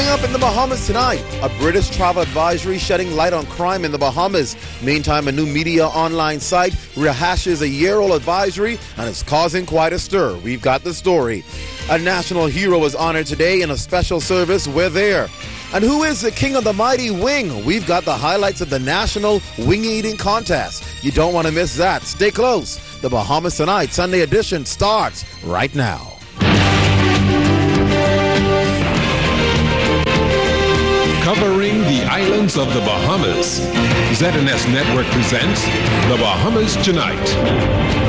Coming up in the Bahamas tonight, a British travel advisory shedding light on crime in the Bahamas. Meantime, a new media online site rehashes a year-old advisory and is causing quite a stir. We've got the story. A national hero was honored today in a special service. We're there. And who is the king of the mighty wing? We've got the highlights of the National Wing Eating Contest. You don't want to miss that. Stay close. The Bahamas Tonight Sunday edition starts right now. Covering the islands of the Bahamas, ZNS Network presents The Bahamas Tonight.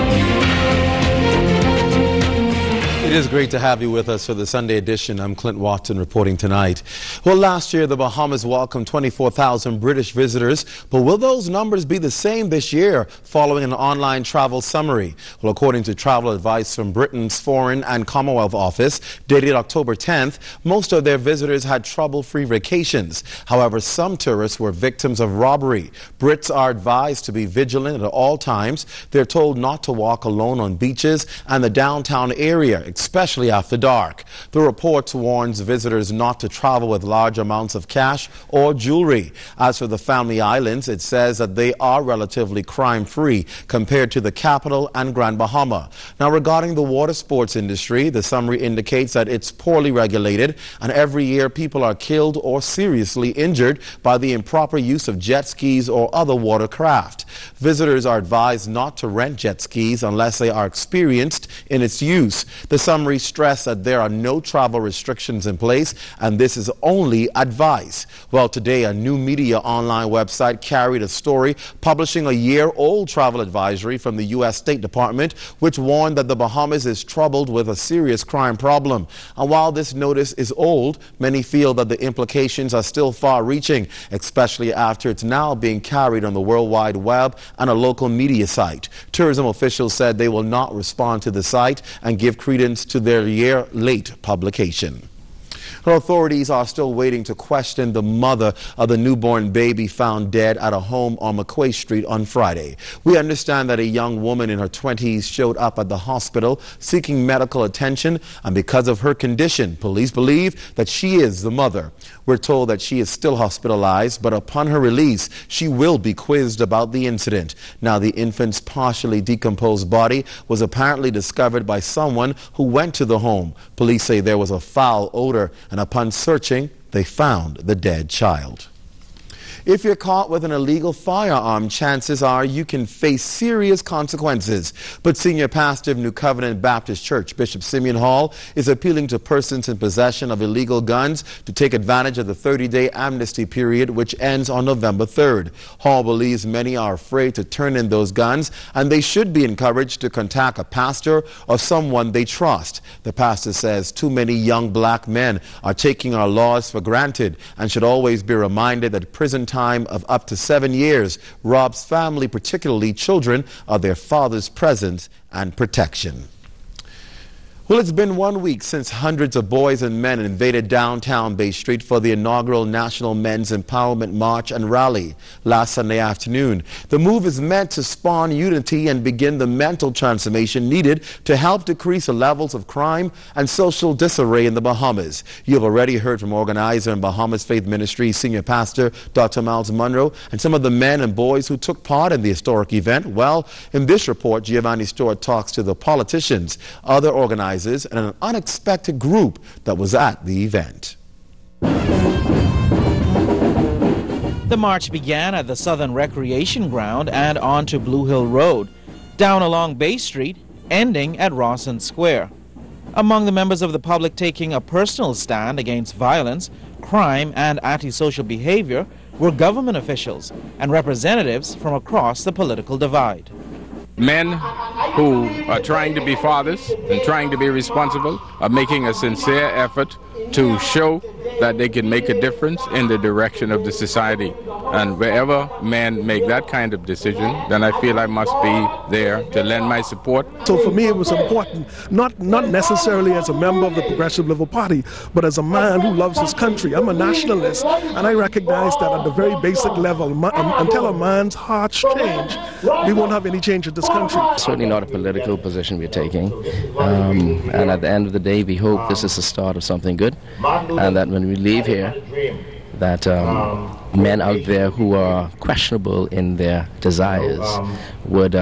It is great to have you with us for the Sunday edition. I'm Clint Watson reporting tonight. Well, last year the Bahamas welcomed 24,000 British visitors, but will those numbers be the same this year following an online travel summary? Well, according to travel advice from Britain's Foreign and Commonwealth Office, dated October 10th, most of their visitors had trouble-free vacations. However, some tourists were victims of robbery. Brits are advised to be vigilant at all times. They're told not to walk alone on beaches and the downtown area, especially after dark. The report warns visitors not to travel with large amounts of cash or jewelry. As for the Family Islands, it says that they are relatively crime-free compared to the capital and Grand Bahama. Now, regarding the water sports industry, the summary indicates that it's poorly regulated, and every year people are killed or seriously injured by the improper use of jet skis or other watercraft. Visitors are advised not to rent jet skis unless they are experienced in its use. The summary stressed that there are no travel restrictions in place, and this is only advice. Well, today a new media online website carried a story publishing a year-old travel advisory from the U.S. State Department, which warned that the Bahamas is troubled with a serious crime problem. And while this notice is old, many feel that the implications are still far-reaching, especially after it's now being carried on the World Wide Web and a local media site. Tourism officials said they will not respond to the site and give credence to their year-late publication. Well, authorities are still waiting to question the mother of the newborn baby found dead at a home on McQuay Street on Friday. We understand that a young woman in her 20s showed up at the hospital seeking medical attention, and because of her condition, police believe that she is the mother. We're told that she is still hospitalized, but upon her release, she will be quizzed about the incident. Now, the infant's partially decomposed body was apparently discovered by someone who went to the home. Police say there was a foul odor, and upon searching, they found the dead child. If you're caught with an illegal firearm, chances are you can face serious consequences. But Senior Pastor of New Covenant Baptist Church, Bishop Simeon Hall, is appealing to persons in possession of illegal guns to take advantage of the 30-day amnesty period, which ends on November 3rd. Hall believes many are afraid to turn in those guns, and they should be encouraged to contact a pastor or someone they trust. The pastor says too many young black men are taking our laws for granted and should always be reminded that prison time of up to 7 years robs family, particularly children, of their father's presence and protection. Well, it's been 1 week since hundreds of boys and men invaded downtown Bay Street for the inaugural National Men's Empowerment March and Rally last Sunday afternoon. The move is meant to spawn unity and begin the mental transformation needed to help decrease the levels of crime and social disarray in the Bahamas. You have already heard from organizer and Bahamas Faith Ministry Senior Pastor Dr. Miles Monroe and some of the men and boys who took part in the historic event. Well, in this report, Giovanni Stewart talks to the politicians, other organizers, and an unexpected group that was at the event. The march began at the Southern Recreation Ground and onto Blue Hill Road, down along Bay Street, ending at Rawson Square. Among the members of the public taking a personal stand against violence, crime, and antisocial behavior were government officials and representatives from across the political divide. Men who are trying to be fathers and trying to be responsible are making a sincere effort to show that they can make a difference in the direction of the society. And wherever men make that kind of decision, then I feel I must be there to lend my support. So for me it was important, not necessarily as a member of the Progressive Liberal Party, but as a man who loves his country. I'm a nationalist, and I recognize that at the very basic level, until a man's hearts change, we won't have any change in this country. Certainly not a political position we're taking, and at the end of the day we hope this is the start of something good, and that when we leave here, that men out there who are questionable in their desires would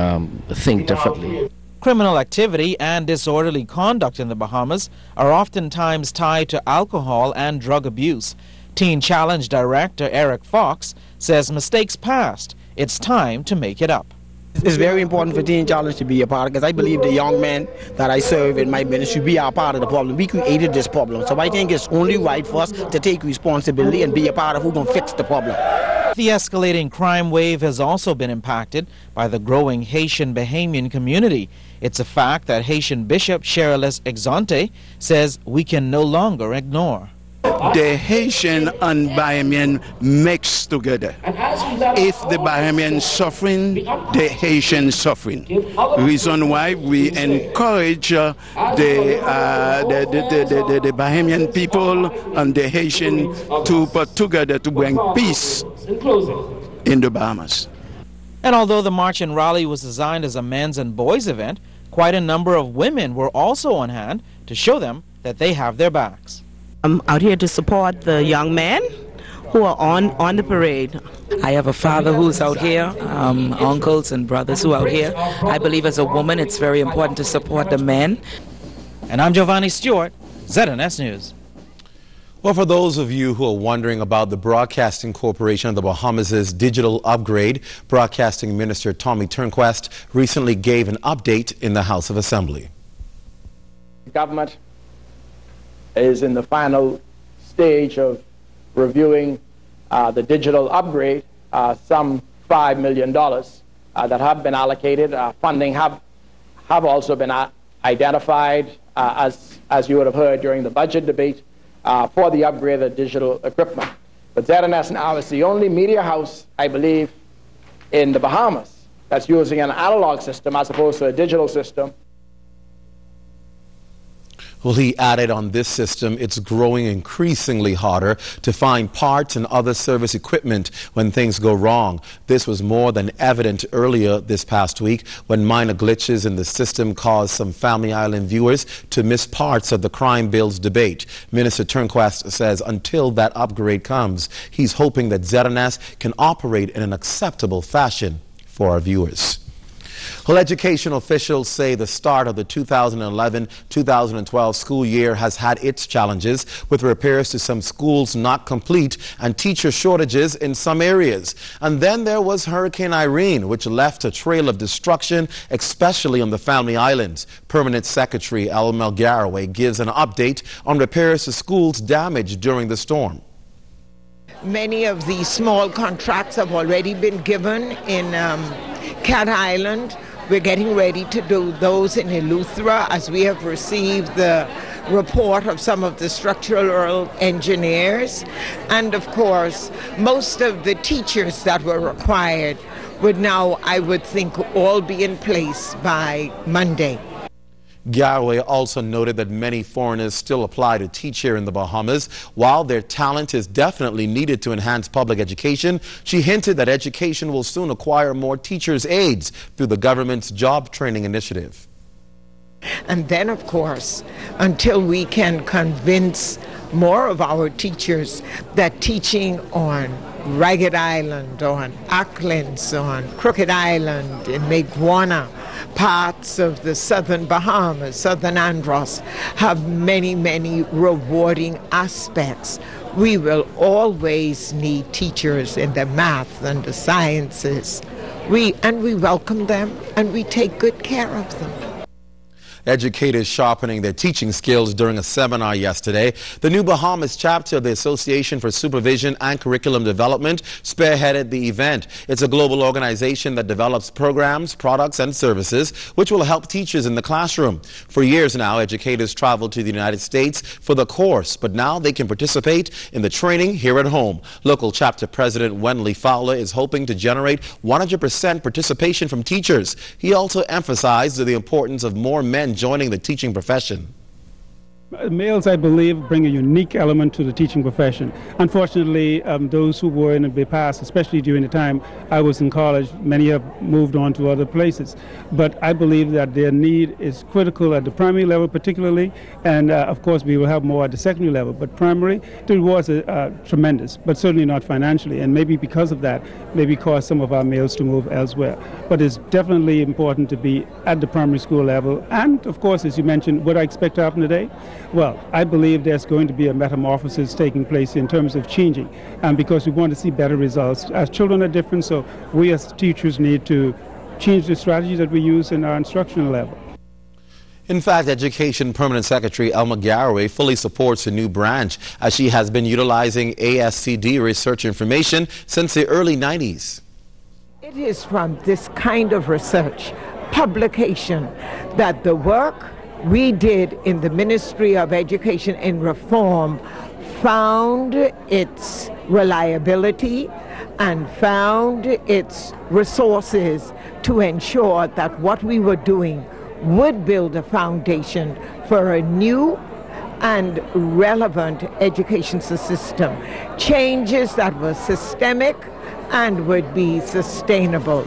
think differently. Criminal activity and disorderly conduct in the Bahamas are oftentimes tied to alcohol and drug abuse. Teen Challenge Director Eric Fox says mistakes past, it's time to make it up. It's very important for Teen Challenge to be a part, because I believe the young men that I serve in my ministry, we are part of the problem. We created this problem. So I think it's only right for us to take responsibility and be a part of who's going to fix the problem. The escalating crime wave has also been impacted by the growing Haitian Bahamian community. It's a fact that Haitian Bishop Cherylis Exante says we can no longer ignore. The Haitian and Bahamian mix together. If the Bahamian suffering, the Haitian suffering. Reason why we encourage the Bahamian people and the Haitian to put together to bring peace in the Bahamas. And although the march and rally was designed as a men's and boys event, quite a number of women were also on hand to show them that they have their backs. I'm out here to support the young men who are on the parade. I have a father who's out here, uncles and brothers who are out here. I believe as a woman it's very important to support the men. And I'm Giovanni Stewart, ZNS News. Well, for those of you who are wondering about the Broadcasting Corporation of the Bahamas' digital upgrade, Broadcasting Minister Tommy Turnquest recently gave an update in the House of Assembly. Government is in the final stage of reviewing the digital upgrade, some $5 million that have been allocated. Funding have also been identified, as you would have heard during the budget debate, for the upgrade of digital equipment. But ZNS now is the only media house, I believe, in the Bahamas that's using an analog system as opposed to a digital system. Well, he added on this system, it's growing increasingly harder to find parts and other service equipment when things go wrong. This was more than evident earlier this past week when minor glitches in the system caused some Family Island viewers to miss parts of the crime bills debate. Minister Turnquest says until that upgrade comes, he's hoping that ZNS can operate in an acceptable fashion for our viewers. Well, education officials say the start of the 2011-2012 school year has had its challenges, with repairs to some schools not complete and teacher shortages in some areas. And then there was Hurricane Irene, which left a trail of destruction, especially on the Family Islands. Permanent Secretary Elmer Garraway gives an update on repairs to schools damaged during the storm. Many of these small contracts have already been given in Cat Island. We're getting ready to do those in Eleuthera, as we have received the report of some of the structural engineers. And of course, most of the teachers that were required would now, I would think, all be in place by Monday. Garraway also noted that many foreigners still apply to teach here in the Bahamas. While their talent is definitely needed to enhance public education, she hinted that education will soon acquire more teachers' aides through the government's job training initiative. And then, of course, until we can convince more of our teachers that teaching on Ragged Island, on Auckland, on Crooked Island, in Maguana, parts of the southern Bahamas, southern Andros, have many, many rewarding aspects. We will always need teachers in the math and the sciences. We welcome them and we take good care of them. Educators sharpening their teaching skills during a seminar yesterday. The New Bahamas chapter of the Association for Supervision and Curriculum Development spearheaded the event. It's a global organization that develops programs, products, and services which will help teachers in the classroom. For years now, educators travel to the United States for the course, but now they can participate in the training here at home. Local chapter president Wenley Fowler is hoping to generate 100% participation from teachers. He also emphasized the importance of more men joining the teaching profession. Males, I believe, bring a unique element to the teaching profession. Unfortunately, those who were in the past, especially during the time I was in college, many have moved on to other places. But I believe that their need is critical at the primary level particularly, and of course we will have more at the secondary level. But primary, the rewards are tremendous, but certainly not financially, and maybe because of that, maybe cause some of our males to move elsewhere. But it's definitely important to be at the primary school level, and of course, as you mentioned, what I expect to happen today. Well, I believe there's going to be a metamorphosis taking place in terms of changing, because we want to see better results. As children are different, so we as teachers need to change the strategy that we use in our instructional level. In fact, Education Permanent Secretary Elma Garraway fully supports the new branch, as she has been utilizing ASCD research information since the early 90s. It is from this kind of research, publication, that the work we did in the Ministry of Education and Reform found its reliability and found its resources to ensure that what we were doing would build a foundation for a new and relevant education system. Changes that were systemic and would be sustainable.